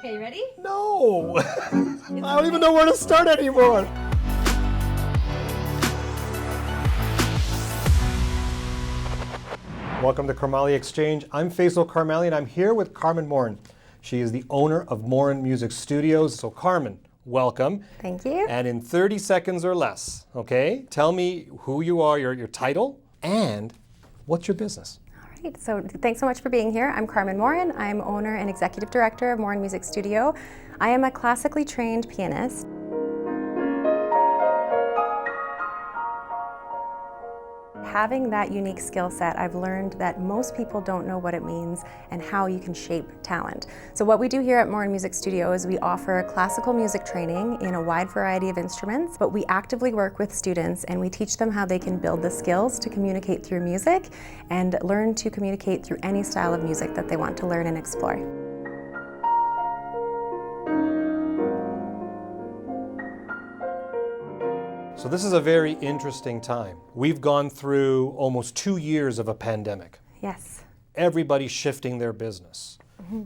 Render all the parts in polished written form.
Okay, you ready? No! I don't even know where to start anymore. Welcome to Karmali Exchange. I'm Faisal Karmali and I'm here with Carmen Morin. She is the owner of Morin Music Studios. So Carmen, welcome. Thank you. And in 30 seconds or less, okay, tell me who you are, your title, and what's your business? All right, so thanks so much for being here. I'm Carmen Morin. I'm owner and executive director of Morin Music Studio. I am a classically trained pianist. Having that unique skill set, I've learned that most people don't know what it means and how you can shape talent. So what we do here at Morin Music Studio is we offer classical music training in a wide variety of instruments, but we actively work with students and we teach them how they can build the skills to communicate through music and learn to communicate through any style of music that they want to learn and explore. So this is a very interesting time. We've gone through almost 2 years of a pandemic. Yes. Everybody's shifting their business. Mm-hmm.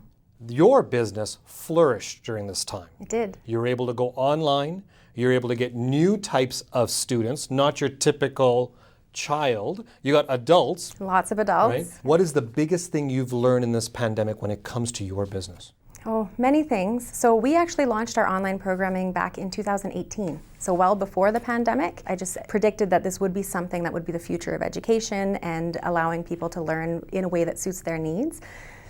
Your business flourished during this time. It did. You're able to go online. You're able to get new types of students, not your typical child. You got adults. Lots of adults. Right? What is the biggest thing you've learned in this pandemic when it comes to your business? Oh, many things. So we actually launched our online programming back in 2018. So well before the pandemic. I just predicted that this would be something that would be the future of education and allowing people to learn in a way that suits their needs.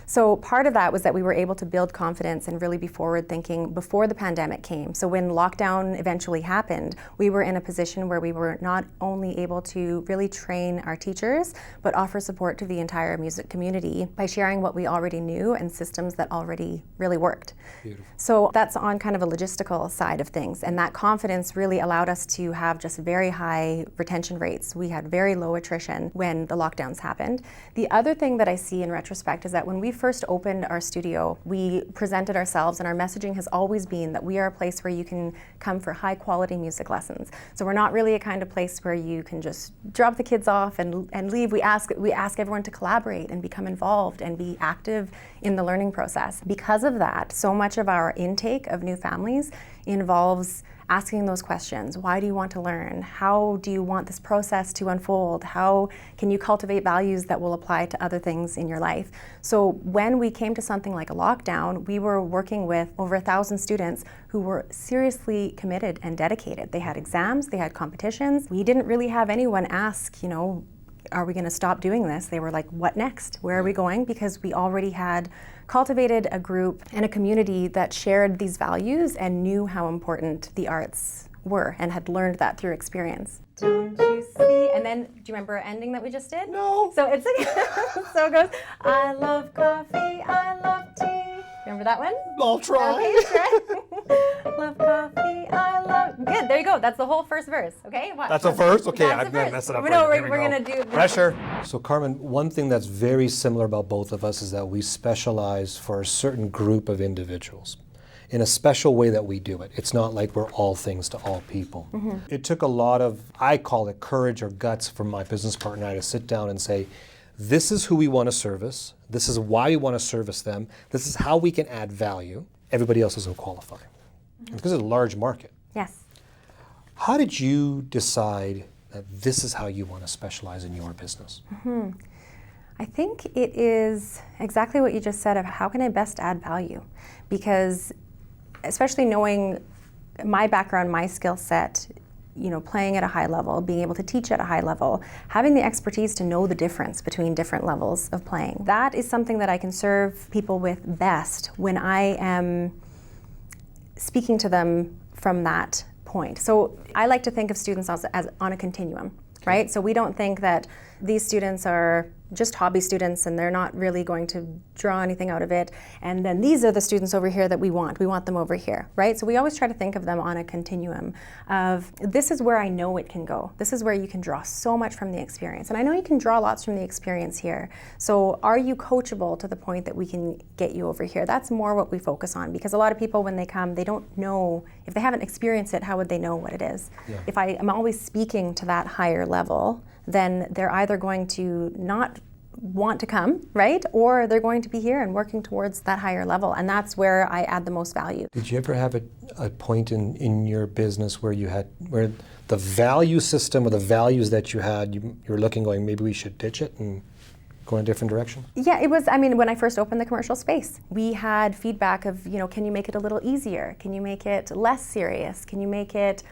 So part of that was that we were able to build confidence and really be forward thinking before the pandemic came. So when lockdown eventually happened, we were in a position where we were not only able to really train our teachers, but offer support to the entire music community by sharing what we already knew and systems that already really worked. Beautiful. So that's on kind of a logistical side of things. And that confidence really allowed us to have just very high retention rates. We had very low attrition when the lockdowns happened. The other thing that I see in retrospect is that when we first opened our studio, we presented ourselves and our messaging has always been that we are a place where you can come for high quality music lessons. So we're not really a kind of place where you can just drop the kids off and leave. We ask everyone to collaborate and become involved and be active in the learning process. Because of that, so much of our intake of new families involves asking those questions. Why do you want to learn? How do you want this process to unfold? How can you cultivate values that will apply to other things in your life? So when we came to something like a lockdown, we were working with over 1,000 students who were seriously committed and dedicated. They had exams, they had competitions. We didn't really have anyone ask, are we going to stop doing this? They were like, what next? Where are we going? Because we already had cultivated a group and a community that shared these values and knew how important the arts were and had learned that through experience. Don't you see? And then, do you remember our ending that we just did? No. So it's so it goes, I love coffee, I love tea. Remember that one? I'll try. Okay, try. Love coffee, I love... Good, there you go. That's the whole first verse, okay? Watch. That's a verse? Okay, That's I'm going to mess it up. No, right. we're going to do... Pressure. So Carmen, one thing that's very similar about both of us is that we specialize for a certain group of individuals in a special way that we do it. It's not like we're all things to all people. Mm-hmm. It took a lot of, I call it courage or guts from my business partner and I to sit down and say, this is who we want to service. This is why we want to service them. This is how we can add value. Everybody else doesn't qualify. Mm-hmm. Because it's a large market. Yes. How did you decide that this is how you want to specialize in your business? Mm-hmm. I think it is exactly what you just said of how can I best add value? Because especially knowing my background, my skill set, playing at a high level, being able to teach at a high level, having the expertise to know the difference between different levels of playing. That is something that I can serve people with best when I am speaking to them from that point. So I like to think of students as on a continuum, right? So we don't think that these students are just hobby students and they're not really going to draw anything out of it. And then these are the students over here that we want them over here, right? So we always try to think of them on a continuum of this is where I know it can go. This is where you can draw so much from the experience. And I know you can draw lots from the experience here. So are you coachable to the point that we can get you over here? That's more what we focus on because a lot of people when they come, they don't know, if they haven't experienced it, how would they know what it is? Yeah. If I am always speaking to that higher level, then they're either going to not want to come, right? Or they're going to be here and working towards that higher level. And that's where I add the most value. Did you ever have a point in your business where where the value system or the values that you had, you were looking going, maybe we should ditch it and go in a different direction? Yeah, it was, I mean, when I first opened the commercial space, we had feedback of, can you make it a little easier? Can you make it less serious? Can you make it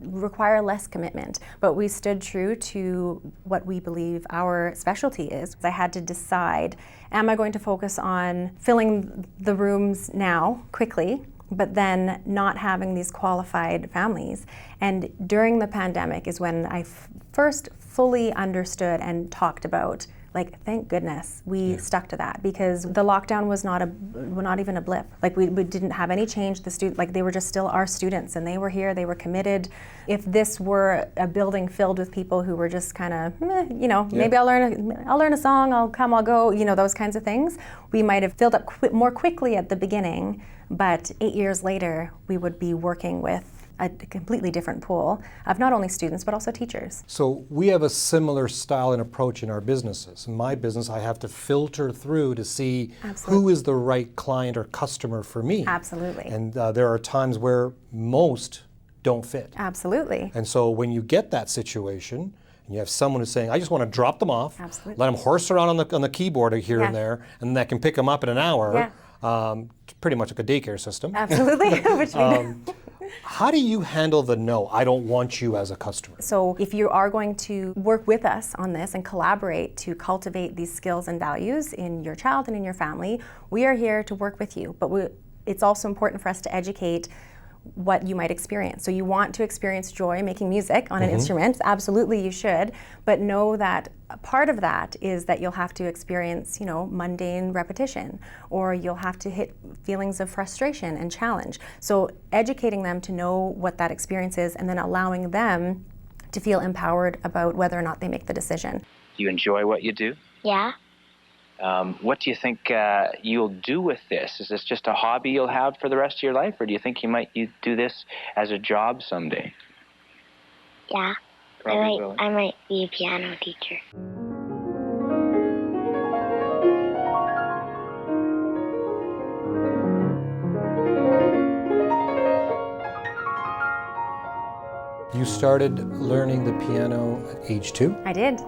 require less commitment? But we stood true to what we believe our specialty is. I had to decide, am I going to focus on filling the rooms now, quickly, but then not having these qualified families? And during the pandemic is when I first fully understood and talked about, like, thank goodness we stuck to that, because the lockdown was not even a blip. Like, we didn't have any change. They were just still our students, and they were here, they were committed. If this were a building filled with people who were just kind of, maybe I'll learn a song, I'll come, I'll go, those kinds of things, we might have filled up more quickly at the beginning, but 8 years later, we would be working with a completely different pool of not only students, but also teachers. So we have a similar style and approach in our businesses. In my business, I have to filter through to see who is the right client or customer for me. Absolutely. And there are times where most don't fit. Absolutely. And so when you get that situation, and you have someone who's saying, I just want to drop them off, let them horse around on the keyboard here and there, and that can pick them up in an hour, pretty much like a daycare system. Absolutely. Which how do you handle the no, I don't want you as a customer? So if you are going to work with us on this and collaborate to cultivate these skills and values in your child and in your family, we are here to work with you. But it's also important for us to educate what you might experience. So you want to experience joy making music on an instrument, absolutely you should, but know that a part of that is that you'll have to experience, mundane repetition, or you'll have to hit feelings of frustration and challenge. So educating them to know what that experience is, and then allowing them to feel empowered about whether or not they make the decision. Do you enjoy what you do? Yeah. What do you think you'll do with this? Is this just a hobby you'll have for the rest of your life, or do you think you do this as a job someday? Yeah. I might be a piano teacher. You started learning the piano at age 2? I did.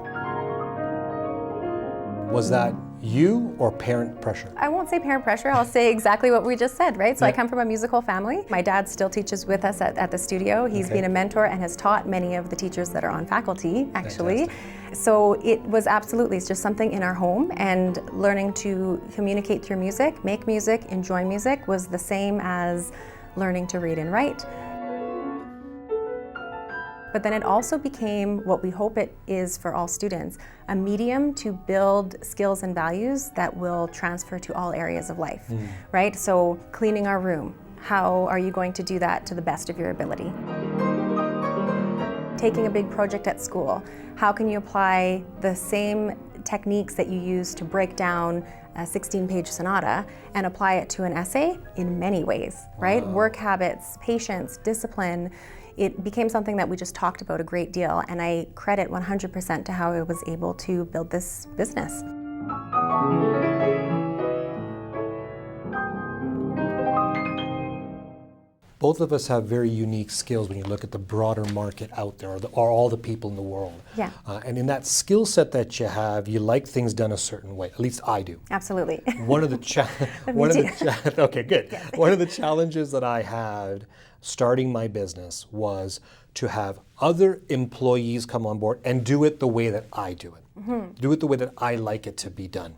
Was that you or parent pressure? I won't say parent pressure, I'll say exactly what we just said, right? So I come from a musical family. My dad still teaches with us at the studio. He's been a mentor and has taught many of the teachers that are on faculty, actually. Fantastic. So it was absolutely, it's just something in our home, and learning to communicate through music, make music, enjoy music was the same as learning to read and write. But then it also became what we hope it is for all students, a medium to build skills and values that will transfer to all areas of life, right? So cleaning our room, how are you going to do that to the best of your ability? Taking a big project at school, how can you apply the same techniques that you use to break down a 16-page sonata and apply it to an essay in many ways, right? Work habits, patience, discipline. It became something that we just talked about a great deal, and I credit 100% to how I was able to build this business. Both of us have very unique skills when you look at the broader market out there, or all the people in the world. Yeah. And in that skill set that you have, you like things done a certain way. At least I do. Absolutely. One of the okay, good. Yes. One of the challenges that I had starting my business was to have other employees come on board and do it the way that I do it. Do it the way that I like it to be done.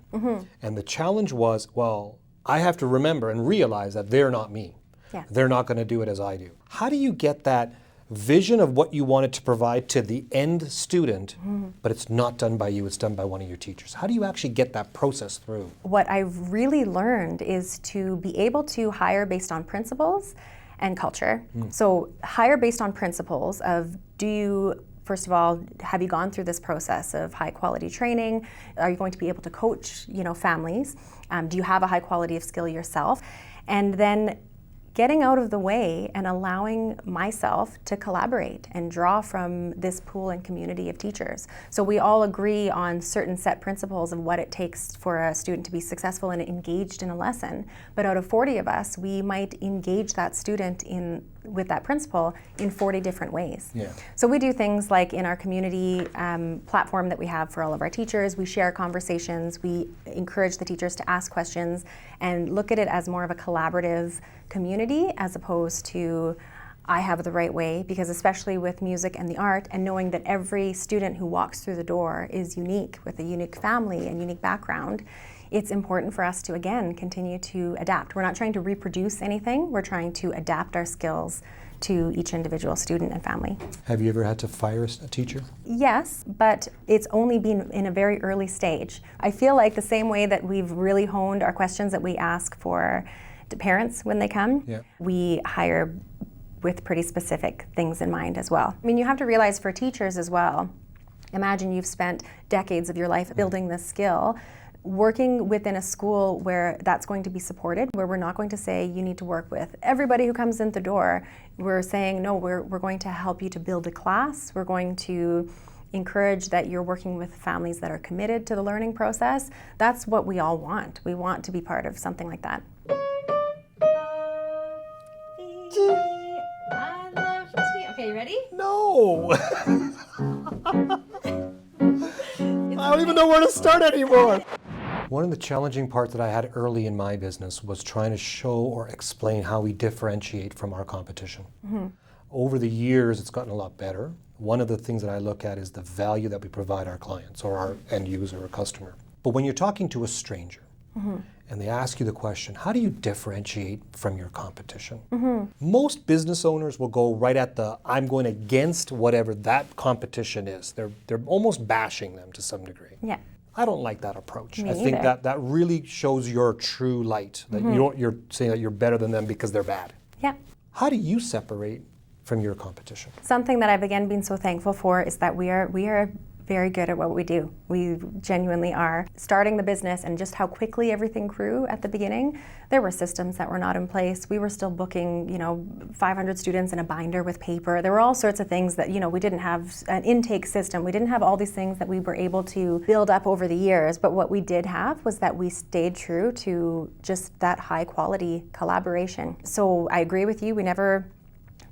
And the challenge was, well, I have to remember and realize that they're not me. Yeah. They're not going to do it as I do. How do you get that vision of what you wanted to provide to the end student, but it's not done by you, it's done by one of your teachers? How do you actually get that process through? What I've really learned is to be able to hire based on principles and culture. So hire based on principles of, first of all, have you gone through this process of high quality training? Are you going to be able to coach, families? Do you have a high quality of skill yourself? And then getting out of the way and allowing myself to collaborate and draw from this pool and community of teachers. So we all agree on certain set principles of what it takes for a student to be successful and engaged in a lesson. But out of 40 of us, we might engage that student with that principle in 40 different ways. Yeah. So we do things like in our community platform that we have for all of our teachers, we share conversations, we encourage the teachers to ask questions and look at it as more of a collaborative community as opposed to I have the right way, because especially with music and the art and knowing that every student who walks through the door is unique with a unique family and unique background, it's important for us to, again, continue to adapt. We're not trying to reproduce anything, we're trying to adapt our skills to each individual student and family. Have you ever had to fire a teacher? Yes, but it's only been in a very early stage. I feel like the same way that we've really honed our questions that we ask for the parents when they come, we hire with pretty specific things in mind as well. I mean, you have to realize for teachers as well, imagine you've spent decades of your life building this skill. Working within a school where that's going to be supported, where we're not going to say you need to work with everybody who comes in the door. We're saying, no, we're going to help you to build a class. We're going to encourage that you're working with families that are committed to the learning process. That's what we all want. We want to be part of something like that. I love tea. Okay, you ready? No! I don't even know where to start anymore. One of the challenging parts that I had early in my business was trying to show or explain how we differentiate from our competition. Over the years, it's gotten a lot better. One of the things that I look at is the value that we provide our clients or our end user or customer. But when you're talking to a stranger and they ask you the question, how do you differentiate from your competition? Most business owners will go right at the, I'm going against whatever that competition is. They're almost bashing them to some degree. Yeah. I don't like that approach. Me I think either. that really shows your true light, that you're saying that you're better than them because they're bad. Yeah. How do you separate from your competition? Something that I've again been so thankful for is that we are very good at what we do. We genuinely are. Starting the business and just how quickly everything grew at the beginning, there were systems that were not in place. We were still booking, 500 students in a binder with paper. There were all sorts of things that, we didn't have an intake system. We didn't have all these things that we were able to build up over the years. But what we did have was that we stayed true to just that high quality collaboration. So I agree with you. We never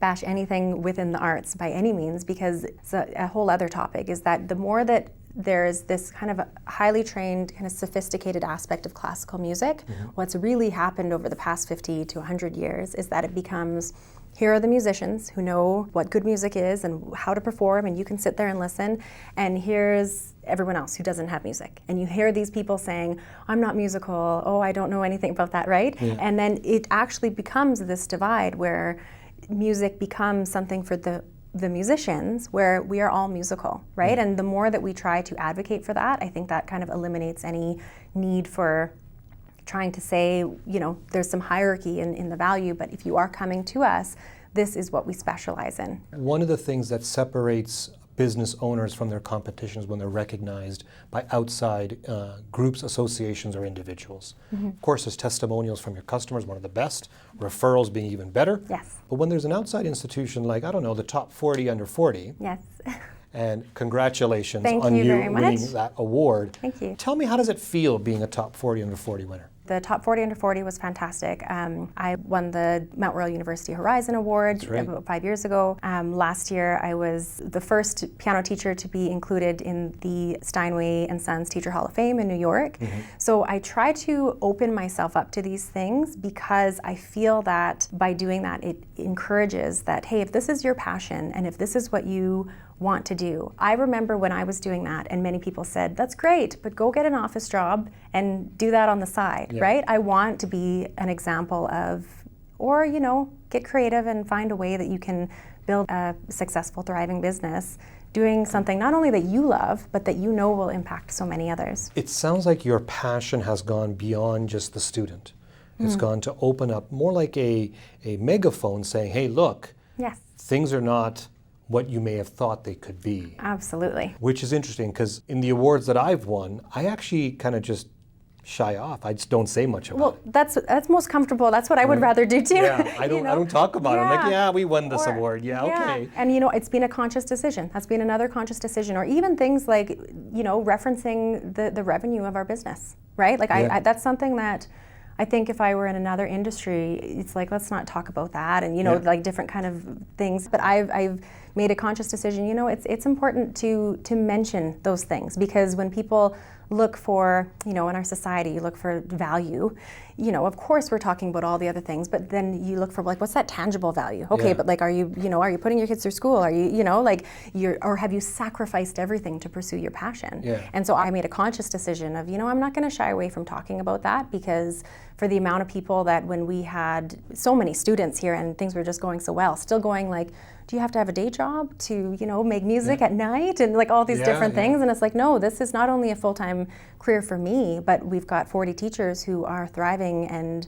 bash anything within the arts by any means, because it's a whole other topic, is that the more that there's this kind of highly trained, kind of sophisticated aspect of classical music, what's really happened over the past 50 to 100 years is that it becomes, here are the musicians who know what good music is and how to perform, and you can sit there and listen, and here's everyone else who doesn't have music. And you hear these people saying, I'm not musical, oh, I don't know anything about that, right? And then it actually becomes this divide where music becomes something for the musicians where we are all musical, right? And the more that we try to advocate for that, I think that kind of eliminates any need for trying to say, there's some hierarchy in the value, but if you are coming to us, this is what we specialize in. One of the things that separates business owners from their competitions when they're recognized by outside groups, associations, or individuals. Of course, there's testimonials from your customers, one of the best, referrals being even better. Yes. But when there's an outside institution like, the top 40 under 40, Yes. and congratulations Thank on you you very much. winning that award. Thank you. Tell me, how does it feel being a top 40 under 40 winner? The top 40 under 40 was fantastic. I won the Mount Royal University Horizon Award about 5 years ago. Last year, I was the first piano teacher to be included in the Steinway & Sons Teacher Hall of Fame in New York. So I try to open myself up to these things because I feel that by doing that, it encourages that, hey, if this is your passion and if this is what you want to do. I remember when I was doing that and many people said, that's great, but go get an office job and do that on the side, right? I want to be an example of, or, get creative and find a way that you can build a successful, thriving business doing something not only that you love, but that will impact so many others. It sounds like your passion has gone beyond just the student. It's gone to open up more like a megaphone saying, hey, look, Yes. things are not what you may have thought they could be. Absolutely. Which is interesting because in the awards that I've won, I actually kind of just shy off. I just don't say much about Well, it. that's most comfortable. That's what I would rather do too. Yeah, I don't talk about it. I'm like, yeah, we won this Or- award. Yeah, okay. And it's been a conscious decision. That's been another conscious decision. Or even things like, referencing the revenue of our business, right? Like Yeah. I that's something that I think if I were in another industry, it's like, let's not talk about that, and like different kind of things. But I've made a conscious decision. It's important to mention those things, because when people look for, in our society, you look for value. Of course we're talking about all the other things, but then you look for like, what's that tangible value? Okay, Yeah. but like, are you putting your kids through school? Are you, or have you sacrificed everything to pursue your passion? Yeah. And so I made a conscious decision of, I'm not going to shy away from talking about that, because for the amount of people that when we had so many students here and things were just going so well, still going like, do you have to have a day job to, make music at night and like all these different things? And it's like, no, this is not only a full-time career for me, but we've got 40 teachers who are thriving and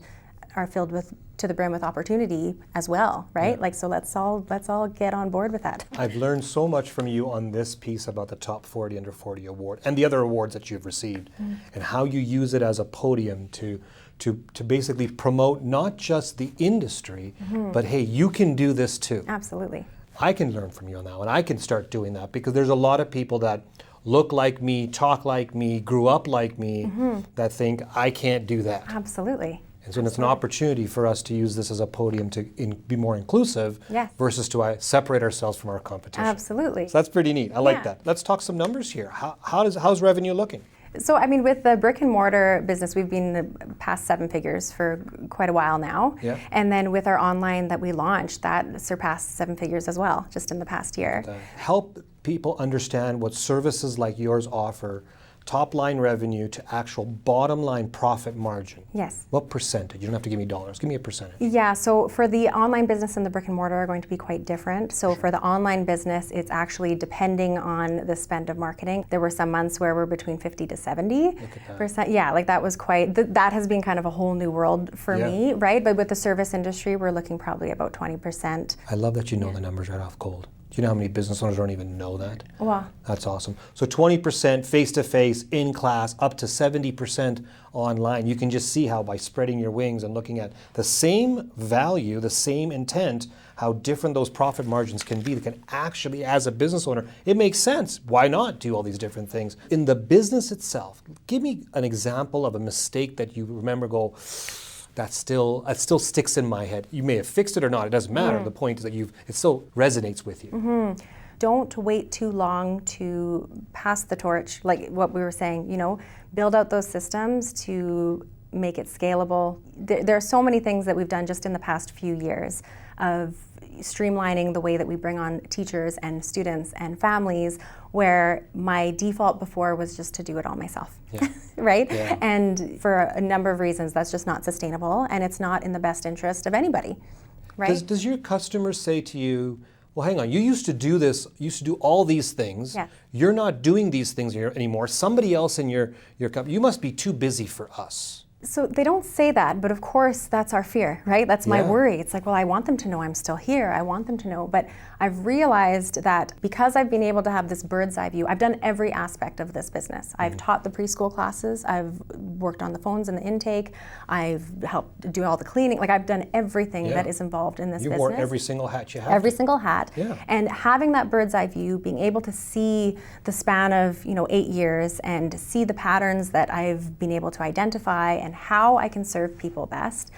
are filled with to the brim with opportunity as well, right? Yeah. Like, so let's all get on board with that. I've learned so much from you on this piece about the Top 40 Under 40 award and the other awards that you've received, and how you use it as a podium to basically promote not just the industry, but hey, you can do this too. Absolutely. I can learn from you on that one. I can start doing that, because there's a lot of people that look like me, talk like me, grew up like me, that think I can't do that. Absolutely. And so it's an opportunity for us to use this as a podium to be more inclusive, Yes. versus to separate ourselves from our competition. Absolutely. So that's pretty neat. I like Yeah. that. Let's talk some numbers here. How's revenue looking? So, with the brick and mortar business, we've been past 7 figures for quite a while now. Yeah. And then with our online that we launched, that surpassed 7 figures as well, just in the past year. Help people understand what services like yours offer top line revenue to actual bottom line profit margin. Yes. What percentage? You don't have to give me dollars. Give me a percentage. Yeah, so for the online business and the brick and mortar are going to be quite different. So for the online business, it's actually depending on the spend of marketing. There were some months where we're between 50 to 70%. Yeah, like that was quite, that has been kind of a whole new world for me, right? But with the service industry, we're looking probably about 20%. I love that you know the numbers right off cold. Do you know how many business owners don't even know that? Wow. That's awesome. So 20% face-to-face, in class, up to 70% online. You can just see how by spreading your wings and looking at the same value, the same intent, how different those profit margins can be. They can actually, as a business owner, it makes sense. Why not do all these different things? In the business itself, give me an example of a mistake that you remember that still sticks in my head. You may have fixed it or not, it doesn't matter. The point is that it still resonates with you. Don't wait too long to pass the torch, like what we were saying, build out those systems to make it scalable. There are so many things that we've done just in the past few years of streamlining the way that we bring on teachers and students and families, where my default before was just to do it all myself, right? Yeah. And for a number of reasons, that's just not sustainable, and it's not in the best interest of anybody, right? Does your customers say to you, well, hang on, you used to do this, you used to do all these things. Yeah. You're not doing these things anymore. Somebody else in your company, you must be too busy for us. So they don't say that, but of course that's our fear, right? That's my worry. It's like, well, I want them to know I'm still here. I want them to know. But I've realized that because I've been able to have this bird's eye view, I've done every aspect of this business. I've taught the preschool classes. I've worked on the phones and the intake. I've helped do all the cleaning. Like, I've done everything that is involved in this business. You wore every single hat you have. Every single hat. Yeah. And having that bird's eye view, being able to see the span of 8 years and see the patterns that I've been able to identify and how I can serve people best,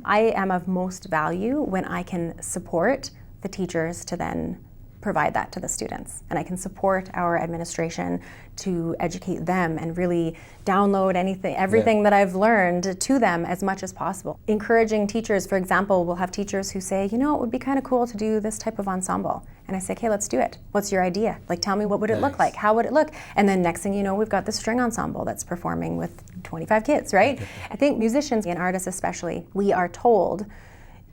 I am of most value when I can support the teachers to then provide that to the students. And I can support our administration to educate them and really download everything that I've learned to them as much as possible. Encouraging teachers, for example, we'll have teachers who say, it would be kind of cool to do this type of ensemble. And I say, okay, let's do it. What's your idea? Like, tell me, what would it look like? How would it look? And then next thing you know, we've got the string ensemble that's performing with 25 kids, right? I think musicians and artists especially, we are told,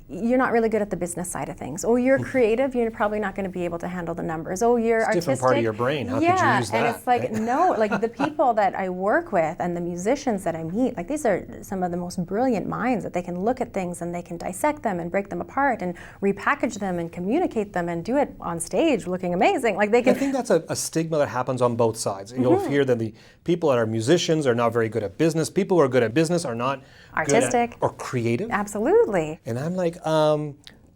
you're not really good at the business side of things. Oh, you're creative, you're probably not going to be able to handle the numbers. Oh, you're it's a artistic. different part of your brain. How could you use that? And it's like, right? no, like the people that I work with and the musicians that I meet, like these are some of the most brilliant minds that they can look at things and they can dissect them and break them apart and repackage them and communicate them and do it on stage looking amazing. Like they can. I think that's a stigma that happens on both sides. You'll hear that the people that are musicians are not very good at business. People who are good at business are not Artistic. good at, or creative. Absolutely. And I'm like,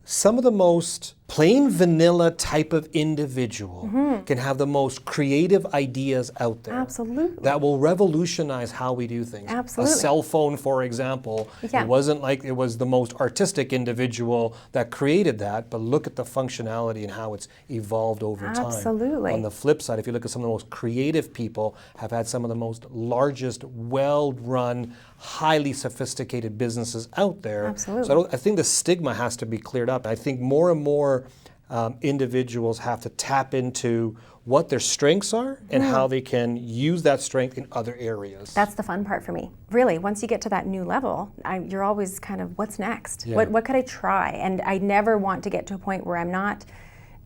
some of the most plain vanilla type of individual can have the most creative ideas out there. Absolutely. That will revolutionize how we do things. Absolutely. A cell phone, for example, Yeah. it wasn't like it was the most artistic individual that created that, but look at the functionality and how it's evolved over time. Absolutely. On the flip side, if you look at some of the most creative people, have had some of the most largest, well-run, highly sophisticated businesses out there. Absolutely. So I think the stigma has to be cleared up. I think more and more individuals have to tap into what their strengths are and how they can use that strength in other areas. That's the fun part for me. Really, once you get to that new level, you're always kind of, what's next? Yeah. What could I try? And I never want to get to a point where I'm not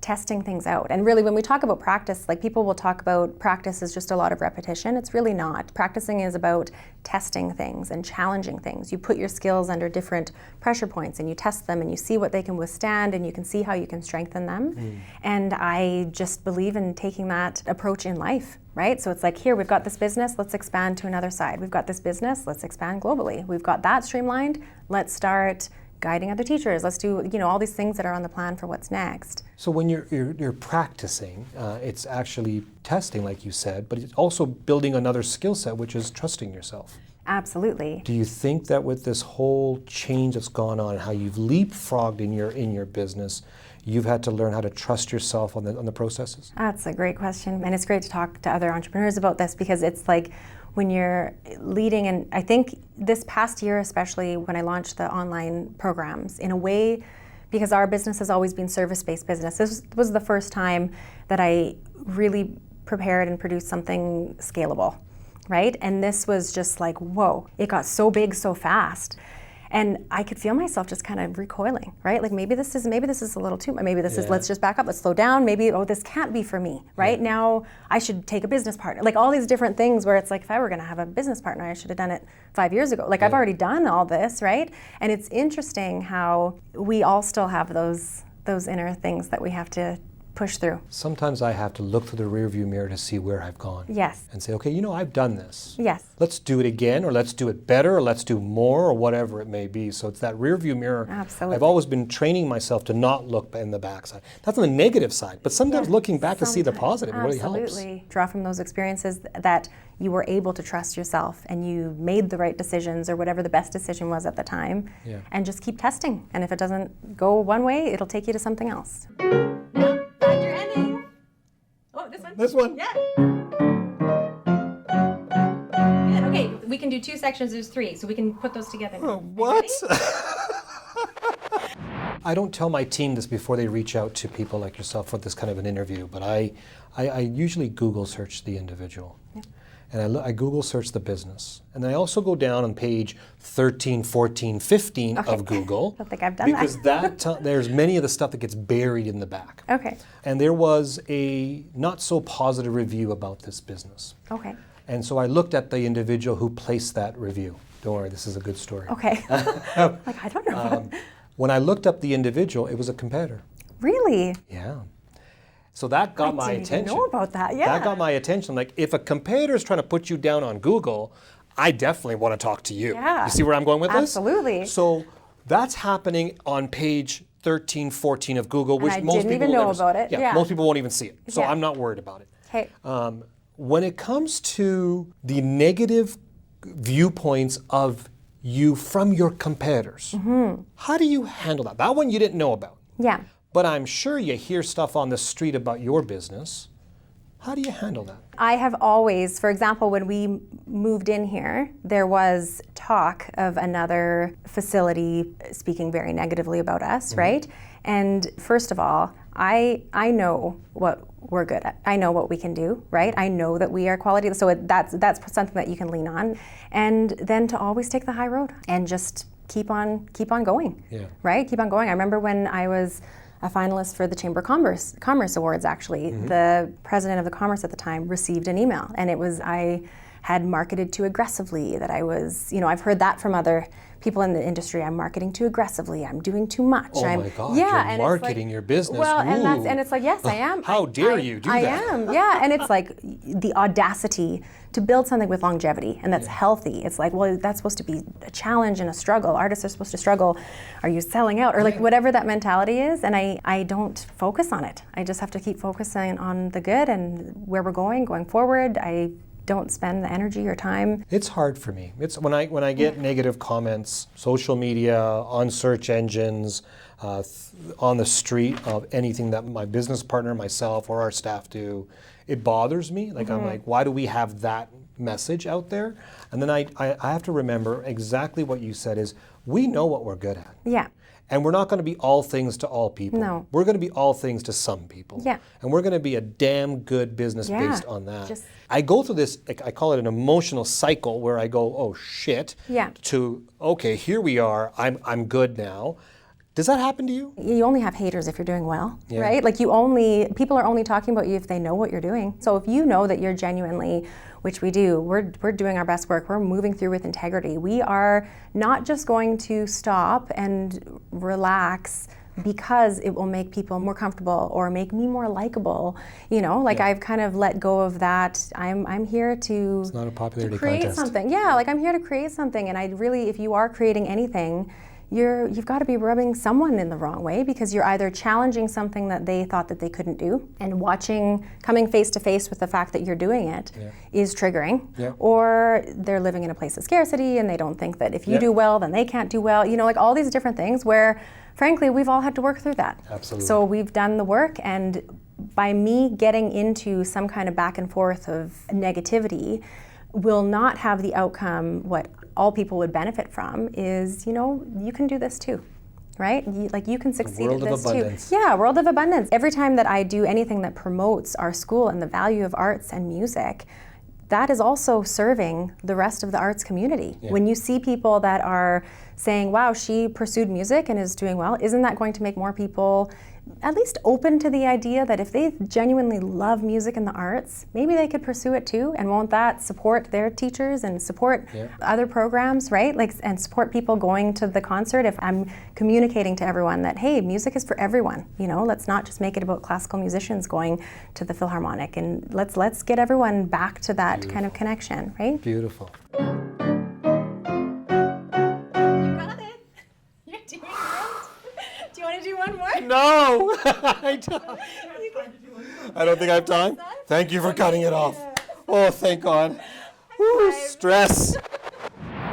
testing things out. And really, when we talk about practice, like people will talk about practice is just a lot of repetition. It's really not. Practicing is about testing things and challenging things. You put your skills under different pressure points and you test them and you see what they can withstand and you can see how you can strengthen them. And I just believe in taking that approach in life, right? So it's like, here, we've got this business, let's expand to another side. We've got this business, let's expand globally. We've got that streamlined, let's start guiding other teachers. Let's do, all these things that are on the plan for what's next. So when you're practicing, it's actually testing, like you said, but it's also building another skill set, which is trusting yourself. Absolutely. Do you think that with this whole change that's gone on, how you've leapfrogged in your business, you've had to learn how to trust yourself on the processes? That's a great question, and it's great to talk to other entrepreneurs about this because it's like when you're leading, and I think this past year especially when I launched the online programs, in a way, because our business has always been service-based business, this was the first time that I really prepared and produced something scalable, right? And this was just like, whoa, it got so big so fast. And I could feel myself just kind of recoiling, right? Like maybe this is a little too much. Maybe this is, let's just back up, let's slow down. Maybe, this can't be for me, right? Yeah. Now I should take a business partner. Like all these different things where it's like, if I were gonna have a business partner, I should have done it 5 years ago. Like I've already done all this, right? And it's interesting how we all still have those inner things that we have to push through. Sometimes I have to look through the rearview mirror to see where I've gone. Yes. And say, okay, I've done this. Yes. Let's do it again, or let's do it better, or let's do more, or whatever it may be. So it's that rearview mirror. Absolutely. I've always been training myself to not look in the backside. That's on the negative side, but sometimes looking back to see the positive really helps. Absolutely. Draw from those experiences that you were able to trust yourself and you made the right decisions or whatever the best decision was at the time. Yeah. And just keep testing. And if it doesn't go one way, it'll take you to something else. Oh, this one? This one? Yeah. Good. Okay, we can do 2 sections. There's 3, so we can put those together now. What? I don't tell my team this before they reach out to people like yourself for this kind of an interview, but I usually Google search the individual. Yeah. And I Google search the business. And I also go down on page 13, 14, 15 of Google. I don't think I've done because there's many of the stuff that gets buried in the back. Okay. And there was a not so positive review about this business. Okay. And so I looked at the individual who placed that review. Don't worry, this is a good story. Okay. Like, I don't know. When I looked up the individual, it was a competitor. Really? Yeah. So that got my attention. I didn't know about that, yeah. That got my attention. Like, if a competitor is trying to put you down on Google, I definitely want to talk to you. Yeah. You see where I'm going with this? Absolutely. So that's happening on page 13, 14 of Google, which and most people didn't even know about it. Yeah, most people won't even see it. So I'm not worried about it. Okay. When it comes to the negative viewpoints of you from your competitors, how do you handle that? That one you didn't know about. Yeah. But I'm sure you hear stuff on the street about your business. How do you handle that? I have always, for example, when we moved in here, there was talk of another facility speaking very negatively about us, right? And first of all, I know what we're good at. I know what we can do, right? I know that we are quality. So that's something that you can lean on. And then to always take the high road and just keep on going, right? Keep on going. I remember when I was a finalist for the Chamber of Commerce Awards, actually, the president of the Commerce at the time received an email, and it was, I had marketed too aggressively, that I was, I've heard that from other people in the industry. I'm marketing too aggressively. I'm doing too much. Oh my God! You're marketing your business. Well, and it's like, yes, I am. How dare you do that? I am. Yeah, and it's like the audacity to build something with longevity and that's healthy. It's like, well, that's supposed to be a challenge and a struggle. Artists are supposed to struggle. Are you selling out? Or like whatever that mentality is. And I don't focus on it. I just have to keep focusing on the good and where we're going forward. I don't spend the energy or time. It's hard for me. It's when I get negative comments, social media, on search engines, on the street, of anything that my business partner, myself, or our staff do, it bothers me. Like I'm like, why do we have that message out there? And then I have to remember exactly what you said is, we know what we're good at. Yeah. And we're not going to be all things to all people. No. We're going to be all things to some people. Yeah. And we're going to be a damn good business based on that. I go through this, I call it an emotional cycle, where I go, oh shit, to, okay, here we are, I'm good now. Does that happen to you? You only have haters if you're doing well, right? Like people are only talking about you if they know what you're doing. So if you know that you're genuinely, which we do, we're doing our best work, we're moving through with integrity. We are not just going to stop and relax because it will make people more comfortable or make me more likable. I've kind of let go of that. I'm here to, it's not a popularity create contest. Something. Yeah, like I'm here to create something, and I really, if you are creating anything, you've got to be rubbing someone in the wrong way, because you're either challenging something that they thought that they couldn't do, and coming face to face with the fact that you're doing it is triggering, or they're living in a place of scarcity and they don't think that if you do well, then they can't do well. Like all these different things where, frankly, we've all had to work through that. Absolutely. So we've done the work, and by me getting into some kind of back and forth of negativity will not have the outcome what all people would benefit from is, you can do this too, right? You can succeed at this too. Yeah, world of abundance. Every time that I do anything that promotes our school and the value of arts and music, that is also serving the rest of the arts community. When you see people that are saying, wow, she pursued music and is doing well, isn't that going to make more people at least open to the idea that if they genuinely love music and the arts, maybe they could pursue it too? And won't that support their teachers and support other programs, right? And support people going to the concert if I'm communicating to everyone that, hey, music is for everyone. Let's not just make it about classical musicians going to the Philharmonic, and let's get everyone back to that kind of connection, right? Beautiful. Do one more? No! I don't think I have time. Thank you for cutting it off. Oh, thank God. Woo, stress.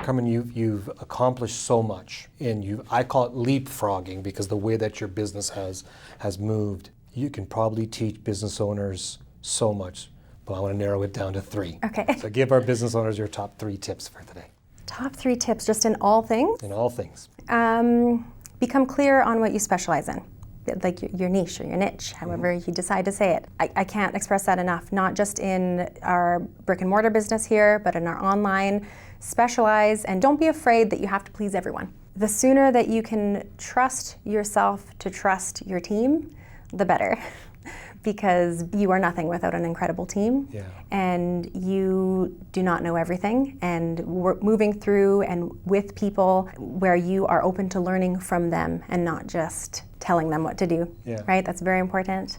Carmen, you've accomplished so much, and I call it leapfrogging, because the way that your business has moved. You can probably teach business owners so much, but I want to narrow it down to 3. Okay. So give our business owners your top 3 tips for today. Top 3 tips, just in all things? In all things. Become clear on what you specialize in, like your niche or your niche, however you decide to say it. I can't express that enough, not just in our brick and mortar business here, but in our online. Specialize, and don't be afraid that you have to please everyone. The sooner that you can trust yourself to trust your team, the better. Because you are nothing without an incredible team, and you do not know everything, and we're moving through and with people where you are open to learning from them and not just telling them what to do, right? That's very important.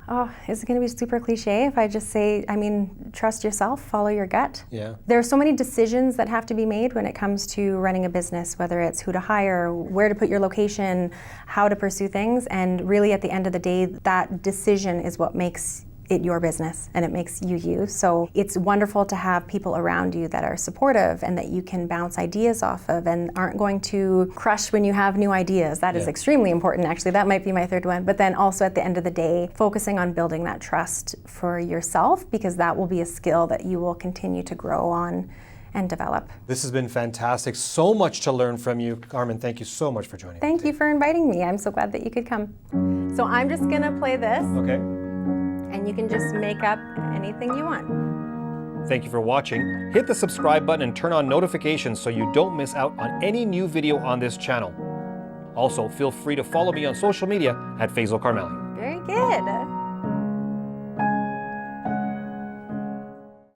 Oh, is it going to be super cliche if I just say, trust yourself, follow your gut? There are so many decisions that have to be made when it comes to running a business, whether it's who to hire, where to put your location, how to pursue things, and really at the end of the day, that decision is what makes it your business, and it makes you you. So it's wonderful to have people around you that are supportive and that you can bounce ideas off of and aren't going to crush when you have new ideas. That is extremely important, actually. That might be my 3rd one. But then also at the end of the day, focusing on building that trust for yourself, because that will be a skill that you will continue to grow on and develop. This has been fantastic. So much to learn from you. Carmen, thank you so much for joining me. Thank you for inviting me. I'm so glad that you could come. So I'm just gonna play this. Okay. And you can just make up anything you want. Thank you for watching. Hit the subscribe button and turn on notifications so you don't miss out on any new video on this channel. Also, feel free to follow me on social media at Faisal Karmali. Very good.